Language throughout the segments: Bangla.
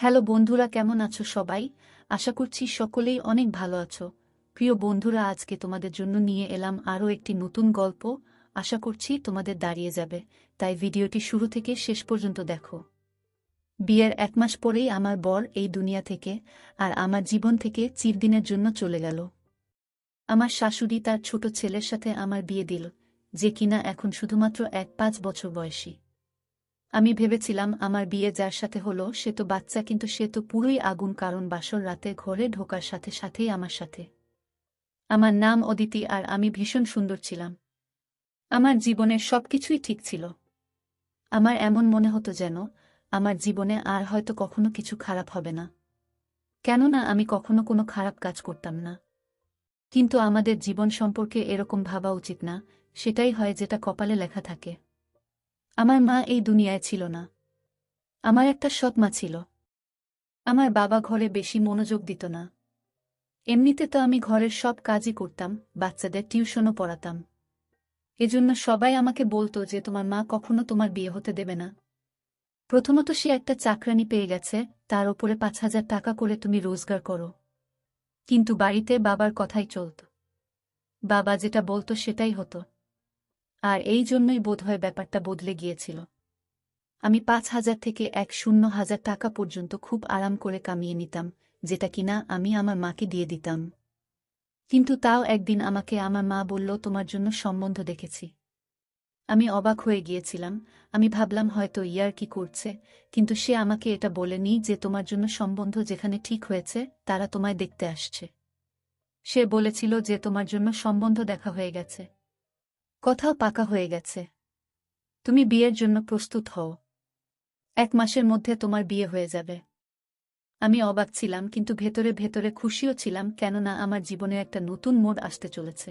হ্যালো বন্ধুরা, কেমন আছো সবাই? আশা করছি সকলেই অনেক ভালো আছো। প্রিয় বন্ধুরা, আজকে তোমাদের জন্য নিয়ে এলাম আরও একটি নতুন গল্প। আশা করছি তোমাদের দাঁড়িয়ে যাবে, তাই ভিডিওটি শুরু থেকে শেষ পর্যন্ত দেখো। বিয়ের 1 মাস পরেই আমার বর এই দুনিয়া থেকে আর আমার জীবন থেকে চিরদিনের জন্য চলে গেল। আমার শাশুড়ি তার ছোট ছেলের সাথে আমার বিয়ে দিল, যে কিনা এখন শুধুমাত্র 5 বছর বয়সী। আমি ভেবেছিলাম আমার বিয়ে যার সাথে হলো সে তো বাচ্চা, কিন্তু সে তো পুরোই আগুন, কারণ বাসর রাতে ঘরে ঢোকার সাথে সাথেই আমার সাথে। আমার নাম অদিতি আর আমি ভীষণ সুন্দর ছিলাম। আমার জীবনের সবকিছুই ঠিক ছিল। আমার এমন মনে হতো যেন আমার জীবনে আর হয়তো কখনো কিছু খারাপ হবে না, কেননা আমি কখনো কোনো খারাপ কাজ করতাম না। কিন্তু আমাদের জীবন সম্পর্কে এরকম ভাবা উচিত না, সেটাই হয় যেটা কপালে লেখা থাকে। আমার মা এই দুনিয়ায় ছিল না। আমার একটা সৎ মা ছিল। আমার বাবা ঘরে বেশি মনোযোগ দিত না। এমনিতে তো আমি ঘরের সব কাজই করতাম, বাচ্চাদের টিউশনও পড়াতাম। এজন্য সবাই আমাকে বলতো যে তোমার মা কখনো তোমার বিয়ে হতে দেবে না। প্রথমত সে একটা চাকরানি পেয়ে গেছে, তার ওপরে 5,000 টাকা করে তুমি রোজগার করো। কিন্তু বাড়িতে বাবার কথাই চলত। বাবা যেটা বলতো সেটাই হতো। আর এই জন্যই বোধহয় ব্যাপারটা বদলে গিয়েছিল। আমি 5,000 থেকে 1,000 টাকা পর্যন্ত খুব আরাম করে কামিয়ে নিতাম, যেটা কিনা আমি আমার মাকে দিয়ে দিতাম। কিন্তু তাও একদিন আমাকে আমার মা বলল, তোমার জন্য সম্বন্ধ দেখেছি। আমি অবাক হয়ে গিয়েছিলাম। আমি ভাবলাম হয়তো কি করছে, কিন্তু সে আমাকে এটা বলেনি যে তোমার জন্য সম্বন্ধ যেখানে ঠিক হয়েছে তারা তোমায় দেখতে আসছে। সে বলেছিল যে তোমার জন্য সম্বন্ধ দেখা হয়ে গেছে, কথাও পাকা হয়ে গেছে। তুমি বিয়ের জন্য প্রস্তুত হও, 1 মাসের মধ্যে তোমার বিয়ে হয়ে যাবে। আমি অবাক ছিলাম, কিন্তু ভেতরে ভেতরে খুশিও ছিলাম, কেননা আমার জীবনে একটা নতুন মোড় আসতে চলেছে।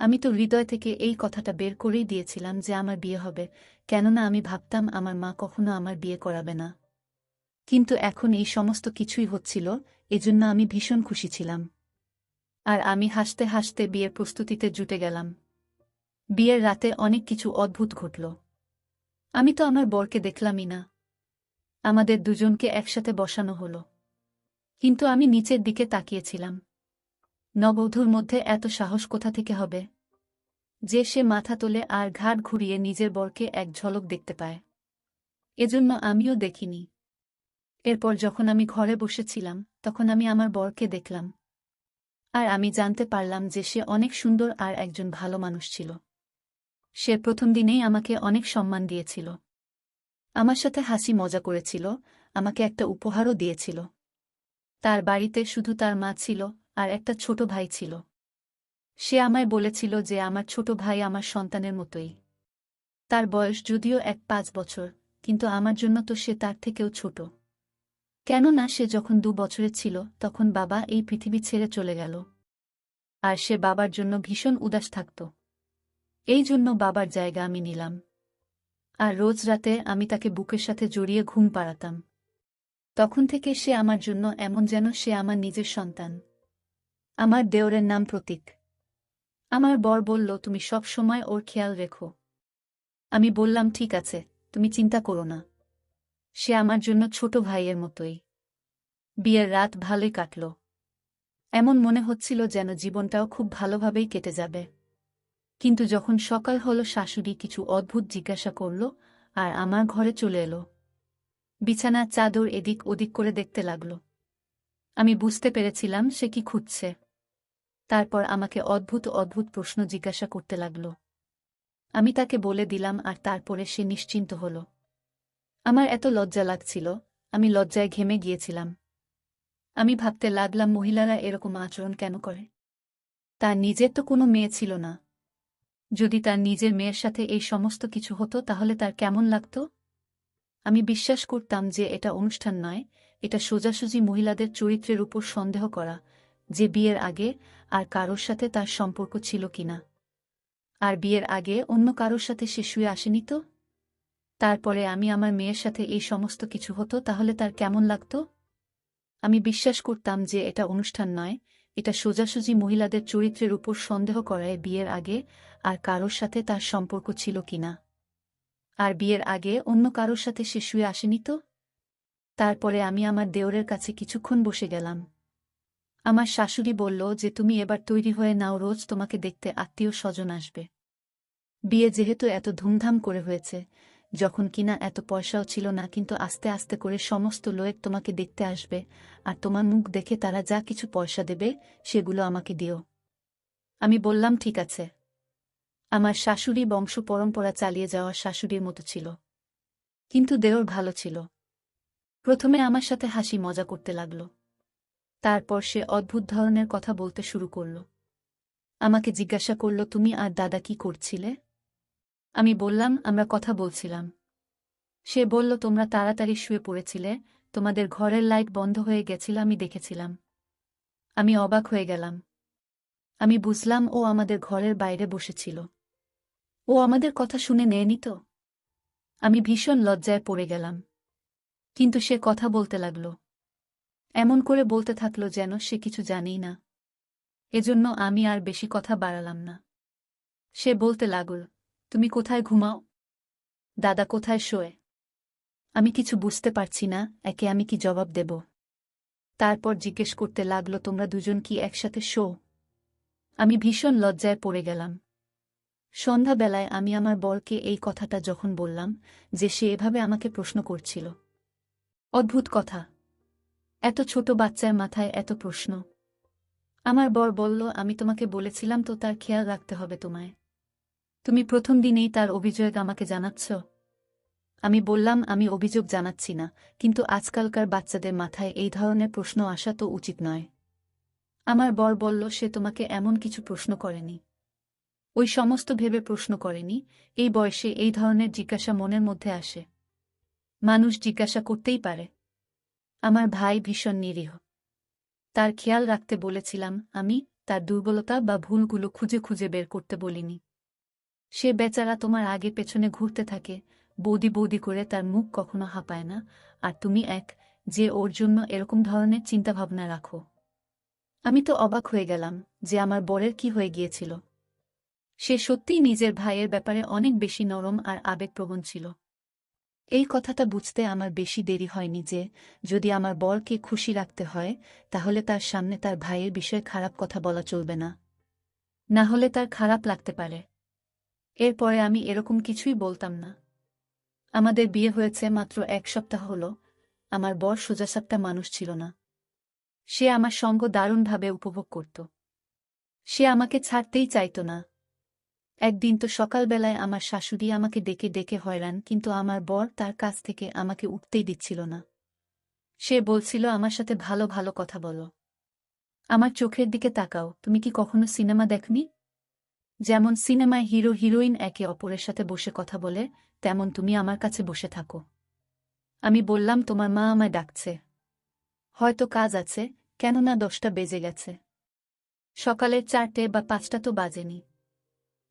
আমি তো হৃদয় থেকে এই কথাটা বের করেই দিয়েছিলাম যে আমার বিয়ে হবে, কেননা আমি ভাবতাম আমার মা কখনো আমার বিয়ে করাবে না। কিন্তু এখন এই সমস্ত কিছুই হচ্ছিল, এজন্য আমি ভীষণ খুশি ছিলাম। আর আমি হাসতে হাসতে বিয়ের প্রস্তুতিতে জুটে গেলাম। বিয়ের রাতে অনেক কিছু অদ্ভুত ঘটল। আমি তো আমার বরকে দেখলামই না। আমাদের দুজনকে একসাথে বসানো হলো, কিন্তু আমি নিচের দিকে তাকিয়েছিলাম। নববধূর মধ্যে এত সাহস কোথা থেকে হবে যে সে মাথা তোলে আর ঘাড় ঘুরিয়ে নিজের বরকে এক ঝলক দেখতে পায়? এজন্য আমিও দেখিনি। এরপর যখন আমি ঘরে বসেছিলাম, তখন আমি আমার বরকে দেখলাম। আর আমি জানতে পারলাম যে সে অনেক সুন্দর আর একজন ভালো মানুষ ছিল। সে প্রথম দিনেই আমাকে অনেক সম্মান দিয়েছিল। আমার সাথে হাসি মজা করেছিল, আমাকে একটা উপহারও দিয়েছিল। তার বাড়িতে শুধু তার মা ছিল আর একটা ছোট ভাই ছিল। সে আমায় বলেছিল যে আমার ছোট ভাই আমার সন্তানের মতোই। তার বয়স যদিও 5 বছর, কিন্তু আমার জন্য তো সে তার থেকেও ছোট। কেননা সে যখন 2 বছরের ছিল তখন বাবা এই পৃথিবী ছেড়ে চলে গেল। আর সে বাবার জন্য ভীষণ উদাস থাকত। এই জন্য বাবার জায়গা আমি নিলাম। আর রোজ রাতে আমি তাকে বুকের সাথে জড়িয়ে ঘুম পাড়াতাম। তখন থেকে সে আমার জন্য এমন যেন সে আমার নিজের সন্তান। আমার দেওরের নাম প্রতীক। আমার বর বলল, তুমি সব সময় ওর খেয়াল রেখো। আমি বললাম, ঠিক আছে, তুমি চিন্তা করো না। সে আমার জন্য ছোট ভাইয়ের মতোই। বিয়ের রাত ভালোই কাটল। এমন মনে হচ্ছিল যেন জীবনটাও খুব ভালোভাবেই কেটে যাবে। কিন্তু যখন সকাল হলো, শাশুড়ি কিছু অদ্ভুত জিজ্ঞাসা করল আর আমার ঘরে চলে এলো। বিছানার চাদর এদিক ওদিক করে দেখতে লাগল। আমি বুঝতে পেরেছিলাম সে কি খুঁজছে। তারপর আমাকে অদ্ভুত অদ্ভুত প্রশ্ন জিজ্ঞাসা করতে লাগল। আমি তাকে বলে দিলাম আর তারপরে সে নিশ্চিন্ত হল। আমার এত লজ্জা লাগছিল, আমি লজ্জায় ঘেমে গিয়েছিলাম। আমি ভাবতে লাগলাম, মহিলারা এরকম আচরণ কেন করে? তার নিজের তো কোনো মেয়ে ছিল না। যদি তার নিজের মেয়ের সাথে এই সমস্ত কিছু হতো তাহলে তার কেমন লাগত? আমি বিশ্বাস করতাম যে এটা অনুষ্ঠান নয়, এটা সোজাসুজি মহিলাদের চরিত্রের উপর সন্দেহ করা, যে বিয়ের আগে আর কারোর সাথে তার সম্পর্ক ছিল কিনা। আর বিয়ের আগে অন্য কারোর সাথে সে শুয়ে আসেনি তো? তারপরে আমি আমার মেয়ের সাথে এই সমস্ত কিছু হতো তাহলে তার কেমন লাগত? আমি বিশ্বাস করতাম যে এটা অনুষ্ঠান নয়, এটা সোজাসুজি মহিলাদের চরিত্রের উপর সন্দেহ করায় বিয়ের আগে আর কারোর সাথে তার সম্পর্ক ছিল কিনা। আর বিয়ের আগে অন্য কারোর সাথে সে শুয়ে আসেনি তো? তারপরে আমি আমার দেওরের কাছে কিছুক্ষণ বসে গেলাম। আমার শাশুড়ি বলল যে তুমি এবার তৈরি হয়ে নাও, রোজ তোমাকে দেখতে আত্মীয় স্বজন আসবে। বিয়ে যেহেতু এত ধুমধাম করে হয়েছে, যখন কিনা এত পয়সাও ছিল না, কিন্তু আস্তে আস্তে করে সমস্ত লোক তোমাকে দেখতে আসবে, আর তোমার মুখ দেখে তারা যা কিছু পয়সা দেবে সেগুলো আমাকে দিও। আমি বললাম ঠিক আছে। আমার শাশুড়ি বংশ পরম্পরা চালিয়ে যাওয়া শাশুড়ির মতো ছিল, কিন্তু দেওর ভালো ছিল। প্রথমে আমার সাথে হাসি মজা করতে লাগল, তারপর সে অদ্ভুত ধরনের কথা বলতে শুরু করল। আমাকে জিজ্ঞাসা করল, তুমি আর দাদা কি করছিলে? আমি বললাম, আমরা কথা বলছিলাম। সে বলল, তোমরা তাড়াতাড়ি শুয়ে পড়েছিলে, তোমাদের ঘরের লাইট বন্ধ হয়ে গেছিল, আমি দেখেছিলাম। আমি অবাক হয়ে গেলাম। আমি বুঝলাম ও আমাদের ঘরের বাইরে বসেছিল। ও আমাদের কথা শুনে নেয়নি তো? আমি ভীষণ লজ্জায় পড়ে গেলাম। কিন্তু সে কথা বলতে লাগল, এমন করে বলতে থাকল যেন সে কিছু জানেই না। এজন্য আমি আর বেশি কথা বাড়ালাম না। সে বলতে লাগল, তুমি কোথায় ঘুমাও? দাদা কোথায় শোয়? আমি কিছু বুঝতে পারছি না, একে আমি কি জবাব দেব? তারপর জিজ্ঞেস করতে লাগল, তোমরা দুজন কি একসাথে শো? আমি ভীষণ লজ্জায় পড়ে গেলাম। সন্ধ্যাবেলায় আমি আমার বরকে এই কথাটা যখন বললাম যে সে এভাবে আমাকে প্রশ্ন করছিল। অদ্ভুত কথা, এত ছোট বাচ্চার মাথায় এত প্রশ্ন। আমার বর বলল, আমি তোমাকে বলেছিলাম তো, তার খেয়াল রাখতে হবে তোমায়। তুমি প্রথম দিনেই তার অভিযোগ আমাকে জানাচ্ছ। আমি বললাম, আমি অভিযোগ জানাচ্ছি না, কিন্তু আজকালকার বাচ্চাদের মাথায় এই ধরনের প্রশ্ন আসা তো উচিত নয়। আমার বর বলল, সে তোমাকে এমন কিছু প্রশ্ন করেনি। ওই সমস্ত ভেবে প্রশ্ন করেনি, এই বয়সে এই ধরনের জিজ্ঞাসা মনের মধ্যে আসে। মানুষ জিজ্ঞাসা করতেই পারে। আমার ভাই ভীষণ নিরীহ, তার খেয়াল রাখতে বলেছিলাম আমি, তার দুর্বলতা বা ভুলগুলো খুঁজে খুঁজে বের করতে বলিনি। সে বেচারা তোমার আগে পেছনে ঘুরতে থাকে, বৌদি বৌদি করে, তার মুখ কখনো হাঁপায় না, আর তুমি যে ওর জন্য এরকম ধরনের চিন্তাভাবনা রাখো। আমি তো অবাক হয়ে গেলাম যে আমার বরের কি হয়ে গিয়েছিল। সে সত্যিই নিজের ভাইয়ের ব্যাপারে অনেক বেশি নরম আর আবেগপ্রবণ ছিল। এই কথাটা বুঝতে আমার বেশি দেরি হয়নি যে যদি আমার বরকে খুশি রাখতে হয়, তাহলে তার সামনে তার ভাইয়ের বিষয়ে খারাপ কথা বলা চলবে না, না হলে তার খারাপ লাগতে পারে। এরপরে আমি এরকম কিছুই বলতাম না। আমাদের বিয়ে হয়েছে মাত্র 1 সপ্তাহ হলো, আমার বর সোজাসাপটা মানুষ ছিল না। সে আমার সঙ্গ দারুণভাবে উপভোগ করত। সে আমাকে ছাড়তেই চাইত না। একদিন তো সকালবেলায় আমার শাশুড়ি আমাকে ডেকে ডেকে হয়রান, কিন্তু আমার বর তার কাছ থেকে আমাকে উঠতেই দিচ্ছিল না। সে বলছিল, আমার সাথে ভালো ভালো কথা বলো, আমার চোখের দিকে তাকাও, তুমি কি কখনো সিনেমা দেখনি? যেমন সিনেমায় হিরো হিরোইন একে অপরের সাথে বসে কথা বলে, তেমন তুমি আমার কাছে বসে থাকো। আমি বললাম, তোমার মা আমায় ডাকছে, হয়তো কাজ আছে, কেননা 10টা বেজে গেছে। সকালের 4টে বা 5টা তো বাজেনি।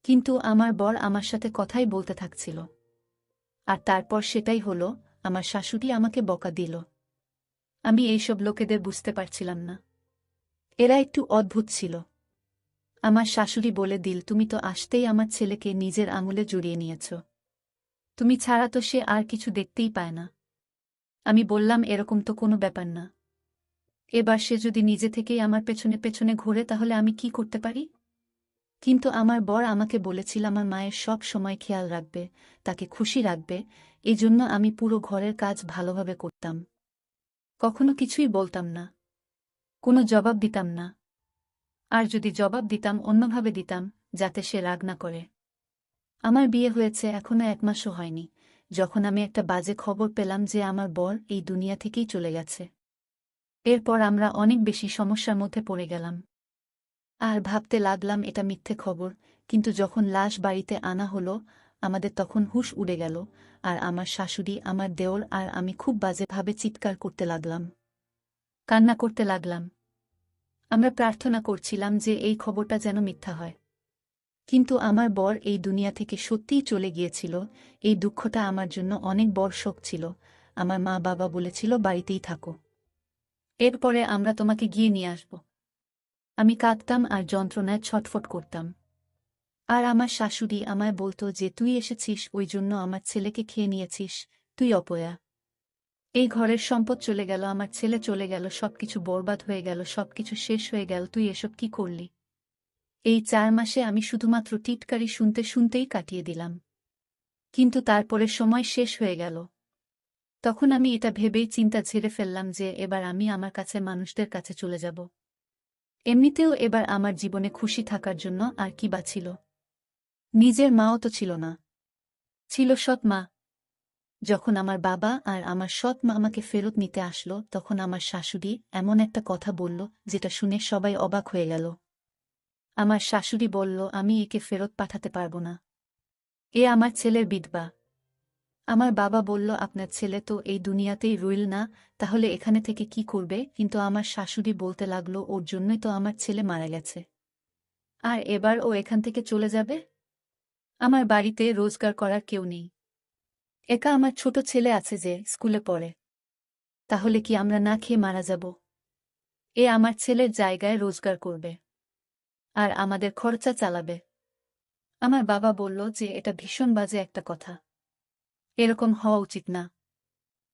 কিন্তু আমার বর আমার সাথে কথাই বলতে থাকছিল। আর তারপর সেটাই হলো, আমার শাশুড়ি আমাকে বকা দিল। আমি এইসব লোকেদের বুঝতে পারছিলাম না। এরা একটু অদ্ভুত ছিল। আমার শাশুড়ি বলে দিল, তুমি তো আসতেই আমার ছেলেকে নিজের আঙুলে জড়িয়ে নিয়েছ। তুমি ছাড়া তো সে আর কিছু দেখতেই পায় না। আমি বললাম, এরকম তো কোনো ব্যাপার না। এবার সে যদি নিজে থেকেই আমার পেছনে পেছনে ঘোরে, তাহলে আমি কি করতে পারি? কিন্তু আমার বর আমাকে বলেছিল আমার মায়ের সব সময় খেয়াল রাখবে, তাকে খুশি রাখবে, এজন্য আমি পুরো ঘরের কাজ ভালোভাবে করতাম। কখনো কিছুই বলতাম না, কোনো জবাব দিতাম না। আর যদি জবাব দিতাম, অন্যভাবে দিতাম, যাতে সে রাগ না করে। আমার বিয়ে হয়েছে এখনো 1 মাসও হয়নি, যখন আমি একটা বাজে খবর পেলাম যে আমার বর এই দুনিয়া থেকেই চলে গেছে। এরপর আমরা অনেক বেশি সমস্যার মধ্যে পড়ে গেলাম। আর ভাবতে লাগলাম এটা মিথ্যে খবর, কিন্তু যখন লাশ বাড়িতে আনা হলো, আমাদের তখন হুঁশ উড়ে গেল, আর আমার শাশুড়ি, আমার দেওর আর আমি খুব বাজেভাবে চিৎকার করতে লাগলাম, কান্না করতে লাগলাম। আমরা প্রার্থনা করছিলাম যে এই খবরটা যেন মিথ্যা হয়। কিন্তু আমার বর এই দুনিয়া থেকে সত্যিই চলে গিয়েছিল, এই দুঃখটা আমার জন্য অনেক বড় শোক ছিল। আমার মা বাবা বলেছিল, বাড়িতেই থাকো, এরপরে আমরা তোমাকে গিয়ে নিয়ে আসব। আমি কাঁদতাম আর যন্ত্রণায় ছটফট করতাম। আর আমার শাশুড়ি আমায় বলতো যে তুই এসেছিস, ওই জন্য আমার ছেলেকে খেয়ে নিয়েছিস, তুই অপয়া। এই ঘরের সম্পদ চলে গেল, আমার ছেলে চলে গেল, সবকিছু বরবাদ হয়ে গেল, সবকিছু শেষ হয়ে গেল, তুই এসব কি করলি? এই 4 মাসে আমি শুধুমাত্র টিটকারি শুনতে শুনতেই কাটিয়ে দিলাম। কিন্তু তারপরে সময় শেষ হয়ে গেল। তখন আমি এটা ভেবেই চিন্তা ঝেড়ে ফেললাম যে এবার আমি আমার কাছে মানুষদের কাছে চলে যাব। এমনিতেও এবার আমার জীবনে খুশি থাকার জন্য আর কি বা ছিল? নিজের মাও তো ছিল না, ছিল সৎ মা। যখন আমার বাবা আর আমার সৎ মা আমাকে ফেরত নিতে আসলো, তখন আমার শাশুড়ি এমন একটা কথা বলল যেটা শুনে সবাই অবাক হয়ে গেল। আমার শাশুড়ি বলল, আমি একে ফেরত পাঠাতে পারবো না। এ আমার ছেলের বিধবা। আমার বাবা বলল, আপনার ছেলে তো এই দুনিয়াতেই রইল না, তাহলে এখানে থেকে কি করবে? কিন্তু আমার শাশুড়ি বলতে লাগলো, ওর জন্যই তো আমার ছেলে মারা গেছে। আর এবার ও এখান থেকে চলে যাবে? আমার বাড়িতে রোজগার করার কেউ নেই। একা আমার ছোট ছেলে আছে যে স্কুলে পড়ে। তাহলে কি আমরা না খেয়ে মারা যাব? এ আমার ছেলের জায়গায় রোজগার করবে আর আমাদের খরচা চালাবে। আমার বাবা বলল যে এটা ভীষণ বাজে একটা কথা, এরকম হওয়া উচিত না।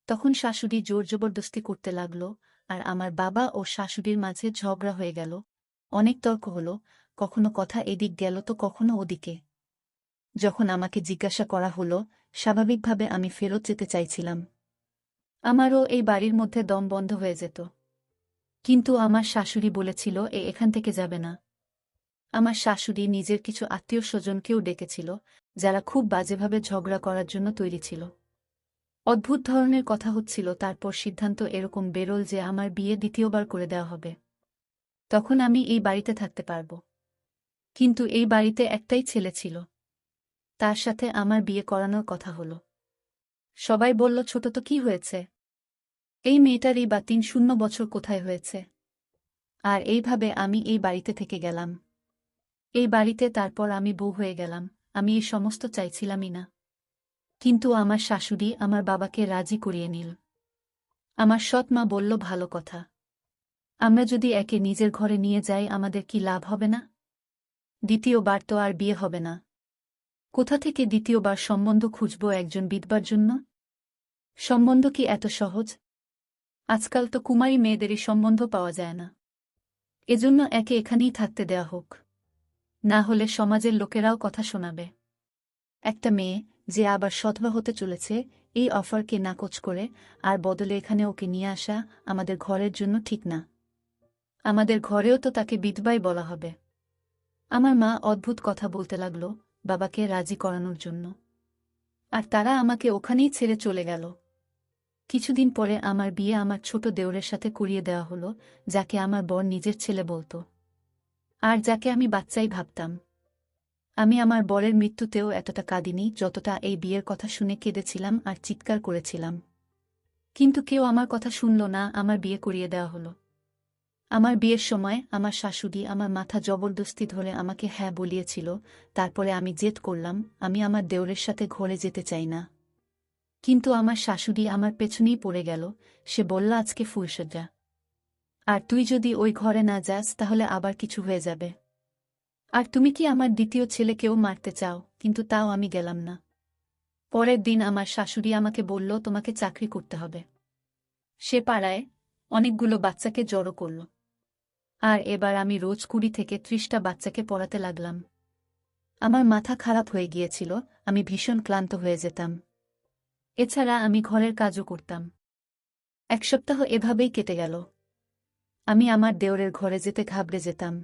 তখন শাশুড়ি জোর জবরদস্তি করতে লাগল, আর আমার বাবা ও শাশুড়ির মাঝে ঝগড়া হয়ে গেল। অনেক তর্ক হল, কখনো কথা এদিক গেল তো কখনো ওদিকে। যখন আমাকে জিজ্ঞাসা করা হলো, স্বাভাবিকভাবে আমি ফেরত যেতে চাইছিলাম। আমারও এই বাড়ির মধ্যে দম বন্ধ হয়ে যেত। কিন্তু আমার শাশুড়ি বলেছিল এখান থেকে যাবে না। আমার শাশুড়ি নিজের কিছু আত্মীয় স্বজনকেও ডেকেছিল, যারা খুব বাজেভাবে ঝগড়া করার জন্য তৈরি ছিল। অদ্ভুত ধরনের কথা হচ্ছিল, তারপর সিদ্ধান্ত এরকম বেরোল যে আমার বিয়ে দ্বিতীয়বার করে দেওয়া হবে। তখন আমি এই বাড়িতে থাকতে পারব। কিন্তু এই বাড়িতে একটাই ছেলে ছিল, তার সাথে আমার বিয়ে করানোর কথা হলো। সবাই বলল, ছোট তো কি হয়েছে? এই মেয়েটারই বা 3-0 বছর কোথায় হয়েছে? আর এইভাবে আমি এই বাড়িতে থেকে গেলাম। এই বাড়িতে তারপর আমি বউ হয়ে গেলাম। আমি এই সমস্ত চাইছিলামই না। কিন্তু আমার শাশুড়ি আমার বাবাকে রাজি করিয়ে নিল। আমার সৎ মা বলল, ভালো কথা। আমরা যদি একে নিজের ঘরে নিয়ে যাই, আমাদের কি লাভ হবে না? দ্বিতীয়বার তো আর বিয়ে হবে না। কোথা থেকে দ্বিতীয়বার সম্বন্ধ খুঁজব একজন বিধবার জন্য? সম্বন্ধ কি এত সহজ? আজকাল তো কুমারী মেয়েদেরই সম্বন্ধ পাওয়া যায় না। এজন্য একে এখানেই থাকতে দেয়া হোক, না হলে সমাজের লোকেরাও কথা শোনাবে। একটা মেয়ে যে আবার সধবা হতে চলেছে, এই অফারকে নাকচ করে আর বদলে এখানে ওকে নিয়ে আসা আমাদের ঘরের জন্য ঠিক না। আমাদের ঘরেও তো তাকে বিধবাই বলা হবে। আমার মা অদ্ভুত কথা বলতে লাগল বাবাকে রাজি করানোর জন্য, আর তারা আমাকে ওখানেই ছেড়ে চলে গেল। কিছুদিন পরে আমার বিয়ে আমার ছোট দেওরের সাথে করিয়ে দেওয়া হলো, যাকে আমার বর নিজের ছেলে বলতো, আর যাকে আমি বাচ্চাই ভাবতাম। আমি আমার বরের মৃত্যুতেও এতটা কাঁদিনি যতটা এই বিয়ের কথা শুনে কেঁদেছিলাম আর চিৎকার করেছিলাম। কিন্তু কেউ আমার কথা শুনল না, আমার বিয়ে করিয়ে দেওয়া হলো। আমার বিয়ের সময় আমার শাশুড়ি আমার মাথা জবরদস্তি ধরে আমাকে হ্যাঁ বলিয়েছিল, তারপরে আমি জেদ করলাম আমি আমার দেওরের সাথে ঘরে যেতে চাই না। কিন্তু আমার শাশুড়ি আমার পেছনেই পড়ে গেল। সে বলল, আজকে ফুলসজ্জা, আর তুই যদি ওই ঘরে না যাস তাহলে আবার কিছু হয়ে যাবে। আর তুমি কি আমার দ্বিতীয় ছেলেকেও মারতে চাও? কিন্তু তাও আমি গেলাম না। পরের দিন আমার শাশুড়ি আমাকে বলল, তোমাকে চাকরি করতে হবে। সে পাড়ায় অনেকগুলো বাচ্চাকে জড়ো করল, আর এবার আমি রোজ 20 থেকে 30টা বাচ্চাকে পড়াতে লাগলাম। আমার মাথা খারাপ হয়ে গিয়েছিল, আমি ভীষণ ক্লান্ত হয়ে যেতাম। এছাড়া আমি ঘরের কাজও করতাম। 1 সপ্তাহ এভাবেই কেটে গেল। আমি আমার দেওরের ঘরে যেতে ঘাবড়ে যেতাম।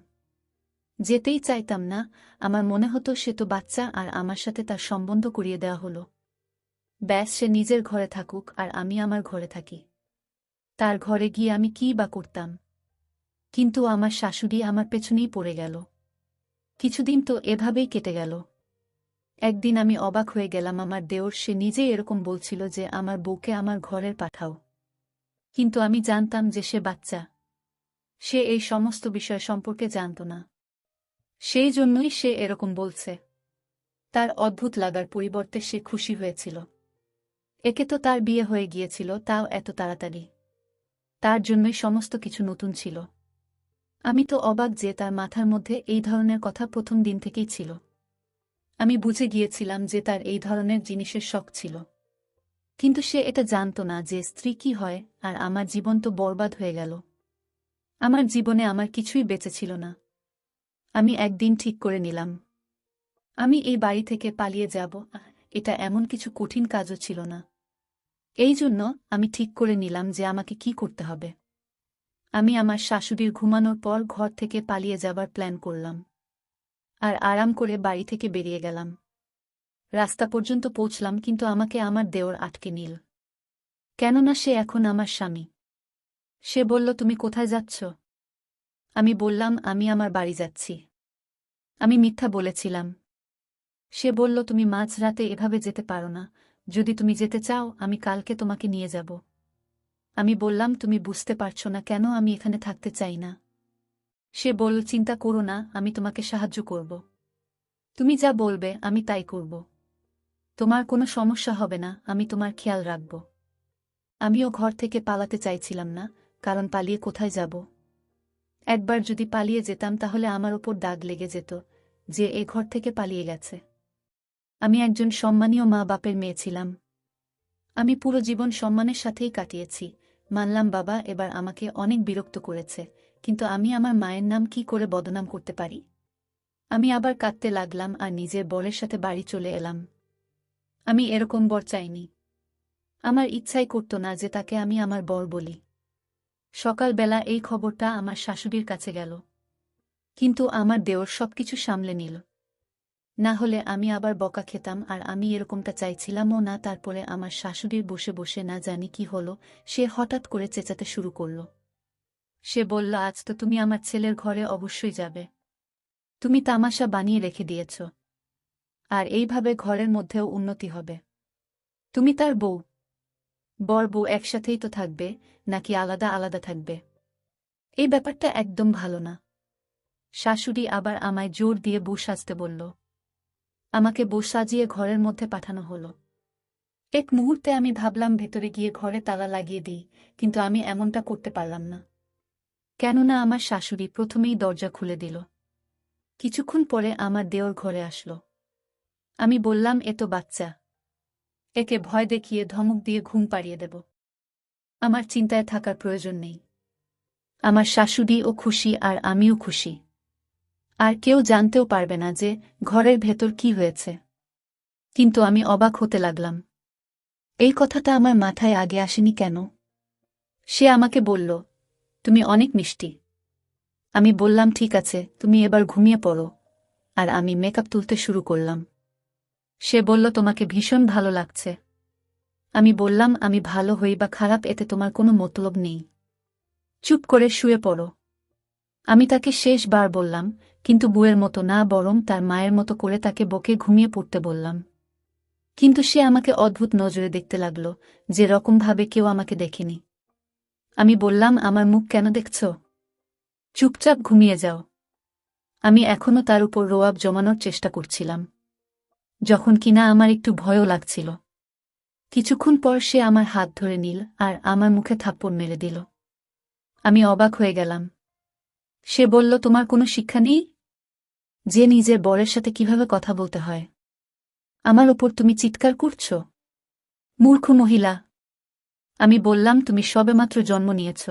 যেতেই চাইতাম না। আমার মনে হতো সে তো বাচ্চা, আর আমার সাথে তার সম্বন্ধ করিয়ে দেওয়া হলো। ব্যাস, সে নিজের ঘরে থাকুক আর আমি আমার ঘরে থাকি। তার ঘরে গিয়ে আমি কী বা করতাম? কিন্তু আমার শাশুড়ি আমার পেছনেই পড়ে গেল। কিছুদিন তো এভাবেই কেটে গেল। একদিন আমি অবাক হয়ে গেলাম, আমার দেওর সে নিজেই এরকম বলছিল যে আমার বউকে আমার ঘরের পাঠাও। কিন্তু আমি জানতাম যে সে বাচ্চা, সে এই সমস্ত বিষয় সম্পর্কে জানত না। সেই জন্যই সে এরকম বলছে। তার অদ্ভুত লাগার পরিবর্তে সে খুশি হয়েছিল। একে তো তার বিয়ে হয়ে গিয়েছিল, তাও এত তাড়াতাড়ি। তার জন্যই সমস্ত কিছু নতুন ছিল। আমি তো অবাক যে তার মাথার মধ্যে এই ধরনের কথা প্রথম দিন থেকেই ছিল। আমি বুঝে গিয়েছিলাম যে তার এই ধরনের জিনিসের শখ ছিল। কিন্তু সে এটা জানত না যে স্ত্রী কি হয়, আর আমার জীবন তো বরবাদ হয়ে গেল। আমার জীবনে আমার কিছুই বেঁচে ছিল না। আমি একদিন ঠিক করে নিলাম, আমি এই বাড়ি থেকে পালিয়ে যাব। এটা এমন কিছু কঠিন কাজও ছিল না। এই জন্য আমি ঠিক করে নিলাম যে আমাকে কি করতে হবে। আমি আমার শাশুড়ির ঘুমানোর পর ঘর থেকে পালিয়ে যাবার প্ল্যান করলাম, আর আরাম করে বাড়ি থেকে বেরিয়ে গেলাম। রাস্তা পর্যন্ত পৌঁছলাম, কিন্তু আমাকে আমার দেওর আটকে নিল, কেননা সে এখন আমার স্বামী। সে বলল, তুমি কোথায় যাচ্ছ? আমি বললাম, আমি আমার বাড়ি যাচ্ছি। আমি মিথ্যা বলেছিলাম। সে বলল, তুমি মাঝরাতে এভাবে যেতে পারো না। যদি তুমি যেতে চাও, আমি কালকে তোমাকে নিয়ে যাব। আমি বললাম, তুমি বুঝতে পারছো না কেন আমি এখানে থাকতে চাই না। সে বলল, চিন্তা করো না, আমি তোমাকে সাহায্য করব। তুমি যা বলবে আমি তাই করব। তোমার কোনো সমস্যা হবে না, আমি তোমার খেয়াল রাখব। আমিও ঘর থেকে পালাতে চাইছিলাম না, কারণ পালিয়ে কোথায় যাব? একবার যদি পালিয়ে যেতাম তাহলে আমার ওপর দাগ লেগে যেত যে এ ঘর থেকে পালিয়ে গেছে। আমি একজন সম্মানীয় মা বাপের মেয়ে ছিলাম। আমি পুরো জীবন সম্মানের সাথেই কাটিয়েছি। মানলাম বাবা এবার আমাকে অনেক বিরক্ত করেছে, কিন্তু আমি আমার মায়ের নাম কি করে বদনাম করতে পারি? আমি আবার কাঁদতে লাগলাম আর নিজের বরের সাথে বাড়ি চলে এলাম। আমি এরকম বর চাইনি। আমার ইচ্ছাই করত না যে তাকে আমি আমার বর বলি। সকালবেলা এই খবরটা আমার শাশুড়ির কাছে গেল, কিন্তু আমার দেওর সবকিছু সামলে নিল। না হলে আমি আবার বকা খেতাম, আর আমি এরকমটা চাইছিলামও না। তারপরে আমার শাশুড়ির বসে বসে না জানি কি হলো, সে হঠাৎ করে চেঁচাতে শুরু করল। সে বলল, আজ তো তুমি আমার ছেলের ঘরে অবশ্যই যাবে। তুমি তামাশা বানিয়ে রেখে দিয়েছ, আর এইভাবে ঘরের মধ্যেও উন্নতি হবে। তুমি তার বউ, বর বউ একসাথেই তো থাকবে, নাকি আলাদা আলাদা থাকবে? এই ব্যাপারটা একদম ভালো না। শাশুড়ি আবার আমায় জোর দিয়ে বউ সাজতে বলল। আমাকে বউ সাজিয়ে ঘরের মধ্যে পাঠানো হলো। এক মুহূর্তে আমি ভাবলাম ভেতরে গিয়ে ঘরে তালা লাগিয়ে দিই, কিন্তু আমি এমনটা করতে পারলাম না, কেননা আমার শাশুড়ি প্রথমেই দরজা খুলে দিল। কিছুক্ষণ পরে আমার দেওর ঘরে আসলো। আমি বললাম, এ তো বাচ্চা, একে ভয় দেখিয়ে ধমক দিয়ে ঘুম পাড়িয়ে দেব। আমার চিন্তায় থাকার প্রয়োজন নেই। আমার শাশুড়িও খুশি আর আমিও খুশি, আর কেউ জানতেও পারবে না যে ঘরের ভেতর কি হয়েছে। কিন্তু আমি অবাক হতে লাগলাম, এই কথাটা আমার মাথায় আগে আসেনি কেন? সে আমাকে বলল, তুমি অনেক মিষ্টি। আমি বললাম, ঠিক আছে, তুমি এবার ঘুমিয়ে পড়ো। আর আমি মেকআপ তুলতে শুরু করলাম। সে বলল, তোমাকে ভীষণ ভালো লাগছে। আমি বললাম, আমি ভালো হই বা খারাপ এতে তোমার কোনো মতলব নেই। চুপ করে শুয়ে পড়ো। আমি তাকে শেষবার বললাম, কিন্তু বউয়ের মতো না, বরং তার মায়ের মতো করে তাকে বকে ঘুমিয়ে পড়তে বললাম। কিন্তু সে আমাকে অদ্ভুত নজরে দেখতে লাগল, যে রকমভাবে কেউ আমাকে দেখেনি। আমি বললাম, আমার মুখ কেন দেখছ? চুপচাপ ঘুমিয়ে যাও। আমি এখনও তার উপর রোয়াব জমানোর চেষ্টা করছিলাম, যখন কিনা আমার একটু ভয়ও লাগছিল। কিছুক্ষণ পর সে আমার হাত ধরে নিল আর আমার মুখে থাপ্পড় মেরে দিল। আমি অবাক হয়ে গেলাম। সে বলল, তোমার কোনো শিক্ষা নেই যে নিজের বরের সাথে কিভাবে কথা বলতে হয়? আমার ওপর তুমি চিৎকার করছ? মূর্খ মহিলা! আমি বললাম, তুমি সবেমাত্র জন্ম নিয়েছ,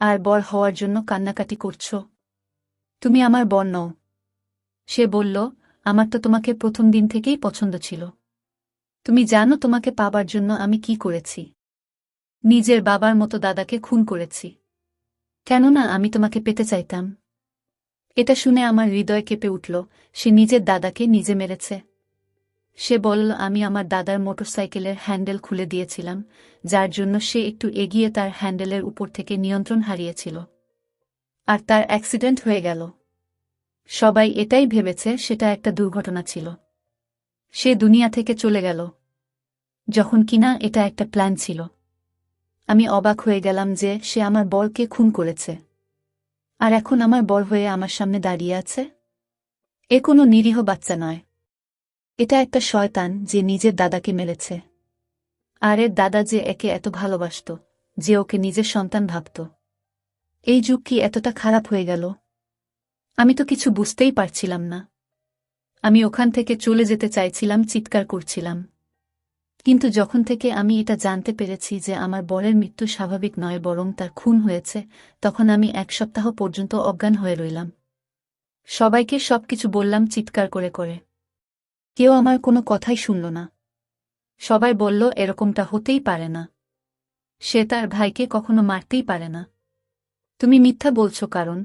আর বর হওয়ার জন্য কান্নাকাটি করছ? তুমি আমার বর নও। সে বলল, আমার তো তোমাকে প্রথম দিন থেকেই পছন্দ ছিল। তুমি জানো তোমাকে পাবার জন্য আমি কি করেছি? নিজের বাবার মতো দাদাকে খুন করেছি, কেননা আমি তোমাকে পেতে চাইতাম। এটা শুনে আমার হৃদয় কেঁপে উঠল। সে নিজের দাদাকে নিজে মেরেছে। সে বলল, আমি আমার দাদার মোটরসাইকেলের হ্যান্ডেল খুলে দিয়েছিলাম, যার জন্য সে একটু এগিয়ে তার হ্যান্ডেলের উপর থেকে নিয়ন্ত্রণ হারিয়েছিল, আর তার অ্যাক্সিডেন্ট হয়ে গেল। সবাই এটাই ভেবেছে সেটা একটা দুর্ঘটনা ছিল। সে দুনিয়া থেকে চলে গেল, যখন কিনা এটা একটা প্ল্যান ছিল। আমি অবাক হয়ে গেলাম যে সে আমার বরকে খুন করেছে, আর এখন আমার বর হয়ে আমার সামনে দাঁড়িয়ে আছে। এ কোনো নিরীহ বাচ্চা নয়, এটা একটা শয়তান যে নিজের দাদাকে মেরেছে। আর এর দাদা যে একে এত ভালোবাসত, যে ওকে নিজের সন্তান ভাবত। এই যুগ কি এতটা খারাপ হয়ে গেল? আমি তো কিছু বুঝতেই পারছিলাম না। আমি ওখান থেকে চলে যেতে চাইছিলাম, চিৎকার করছিলাম। কিন্তু যখন থেকে আমি এটা জানতে পেরেছি যে আমার বরের মৃত্যু স্বাভাবিক নয় বরং তার খুন হয়েছে, তখন আমি 1 সপ্তাহ পর্যন্ত অজ্ঞান হয়ে রইলাম। সবাইকে সবকিছু বললাম চিৎকার করে করে। কেউ আমার কোনো কথাই শুনল না। সবাই বলল এরকমটা হতেই পারে না। সে তার ভাইকে কখনো মারতেই পারে না। তুমি মিথ্যা বলছো কারণ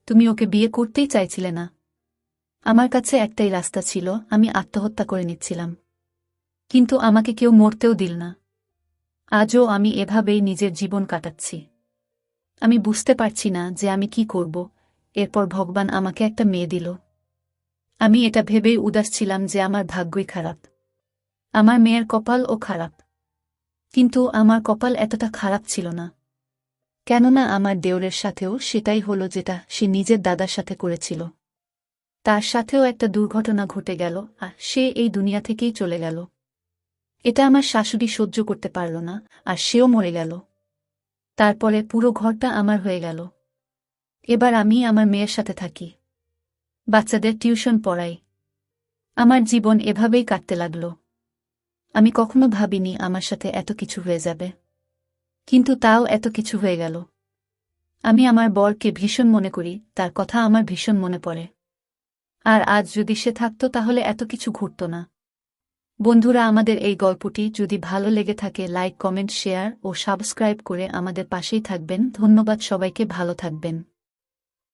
তুমি ওকে বিয়ে করতেই চাইছিলে না। আমার কাছে একটাই রাস্তা ছিল, আমি আত্মহত্যা করে নিচ্ছিলাম। কিন্তু আমাকে কেউ মরতেও দিল না। আজও আমি এভাবেই নিজের জীবন কাটাচ্ছি। আমি বুঝতে পারছি না যে আমি কি করব। এরপর ভগবান আমাকে একটা মেয়ে দিল। আমি এটা ভেবেই উদাস ছিলাম যে আমার ভাগ্যই খারাপ। আমার মেয়ের কপালও খারাপ। কিন্তু আমার কপাল এতটা খারাপ ছিল না। কেননা আমার দেওরের সাথেও সেটাই হলো যেটা সে নিজের দাদার সাথে করেছিল। তার সাথেও একটা দুর্ঘটনা ঘটে গেল আর সে এই দুনিয়া থেকেই চলে গেল। এটা আমার শাশুড়ি সহ্য করতে পারল না, আর সেও মরে গেল। তারপরে পুরো ঘরটা আমার হয়ে গেল। এবার আমি আমার মেয়ের সাথে থাকি, বাচ্চাদের টিউশন পড়াই। আমার জীবন এভাবেই কাটতে লাগল। আমি কখনো ভাবিনি আমার সাথে এত কিছু হয়ে যাবে, কিন্তু তাও এত কিছু হয়ে গেল। আমি আমার বরকে ভীষণ মনে করি, তার কথা আমার ভীষণ মনে পড়ে। আর আজ যদি সে থাকত তাহলে এত কিছু ঘটত না। বন্ধুরা, আমাদের এই গল্পটি যদি ভালো লেগে থাকে লাইক, কমেন্ট, শেয়ার ও সাবস্ক্রাইব করে আমাদের পাশেই থাকবেন। ধন্যবাদ সবাইকে, ভালো থাকবেন।